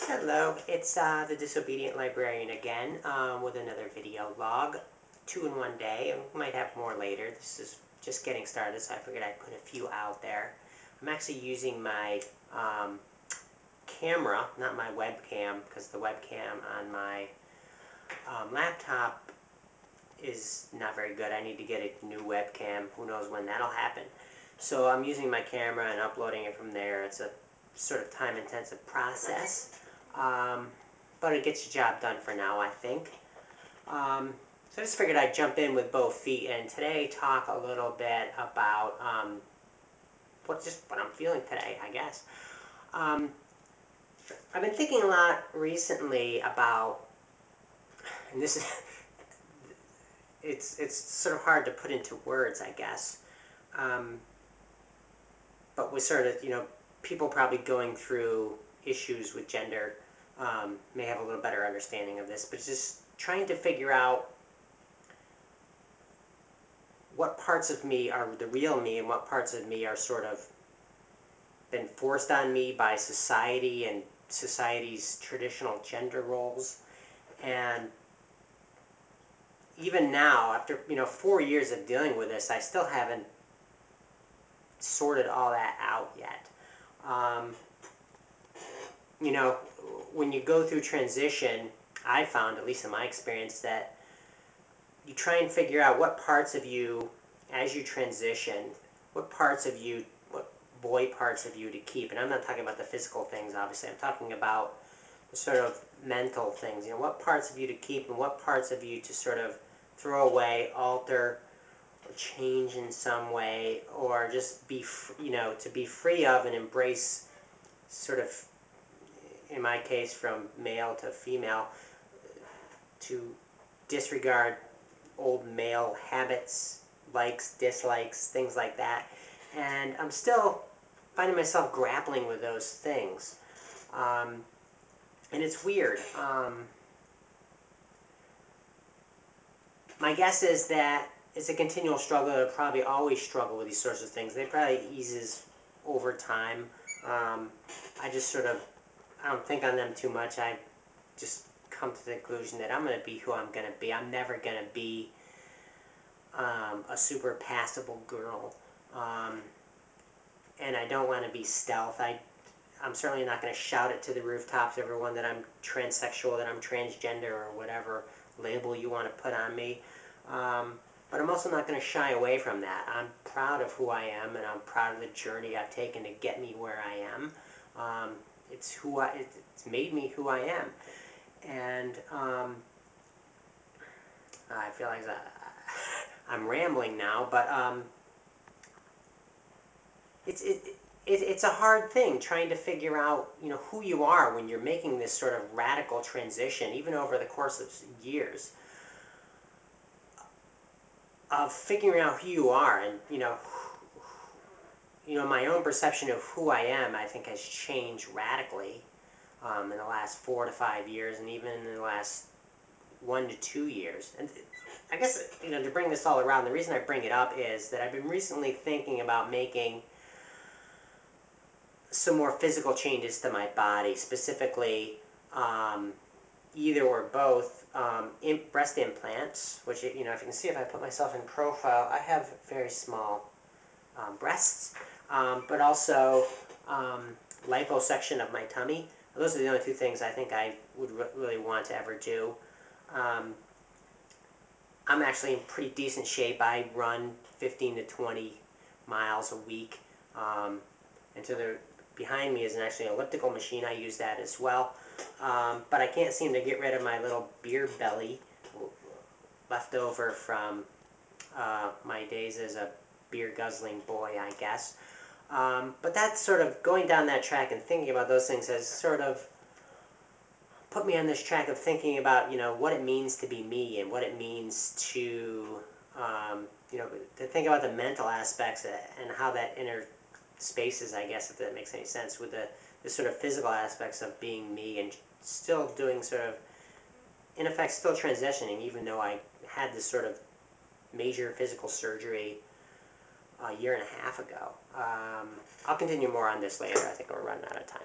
Hello, it's the Disobedient Librarian again with another video log. 2 in one day, and we might have more later. This is just getting started, so I figured I'd put a few out there. I'm actually using my camera, not my webcam, because the webcam on my laptop is not very good. I need to get a new webcam. Who knows when that'll happen. So I'm using my camera and uploading it from there. It's a sort of time-intensive process. But it gets the job done for now, I think. So I just figured I'd jump in with both feet and today talk a little bit about what I'm feeling today, I guess. I've been thinking a lot recently about, and this is, it's sort of hard to put into words, I guess. But with sort of, people probably going through issues with gender may have a little better understanding of this, but just trying to figure out what parts of me are the real me and what parts of me are sort of been forced on me by society and society's traditional gender roles. And even now, after 4 years of dealing with this, I still haven't sorted all that out yet. When you go through transition, I found, at least in my experience, that you try and figure out what parts of you, as you transition, what boy parts of you to keep. And I'm not talking about the physical things, obviously. I'm talking about the sort of mental things. What parts of you to keep and what parts of you to sort of throw away, alter, or change in some way, or just be, to be free of and embrace sort of, in my case, from male to female, to disregard old male habits, likes, dislikes, things like that. And I'm still finding myself grappling with those things. And it's weird. My guess is that it's a continual struggle. I'll probably always struggle with these sorts of things. They probably eases over time. I just sort of, I don't think on them too much. I just come to the conclusion that I'm going to be who I'm going to be. I'm never going to be a super passable girl. And I don't want to be stealth. I'm certainly not going to shout it to the rooftops, everyone, that I'm transsexual, that I'm transgender, or whatever label you want to put on me. But I'm also not going to shy away from that. I'm proud of who I am, and I'm proud of the journey I've taken to get me where I am. It's made me who I am. And I feel like I'm rambling now, but it's a hard thing trying to figure out who you are when you're making this sort of radical transition, even over the course of years, of figuring out who you are. And my own perception of who I am, I think, has changed radically in the last 4 to 5 years, and even in the last 1 to 2 years. And I guess, to bring this all around, the reason I bring it up is that I've been recently thinking about making some more physical changes to my body, specifically either or both breast implants, which, if you can see, if I put myself in profile, I have very small breasts, but also liposuction of my tummy. Those are the only two things I think I would really want to ever do. I'm actually in pretty decent shape. I run 15 to 20 miles a week. And behind me is actually an elliptical machine. I use that as well. But I can't seem to get rid of my little beer belly left over from my days as a beer guzzling boy, I guess. But that's sort of going down that track and thinking about those things has sort of put me on this track of thinking about, what it means to be me and what it means to, to think about the mental aspects and how that interspaces, I guess, if that makes any sense, with the sort of physical aspects of being me and still doing sort of, in effect, still transitioning, even though I had this sort of major physical surgery a year and a half ago. I'll continue more on this later. I think we're running out of time.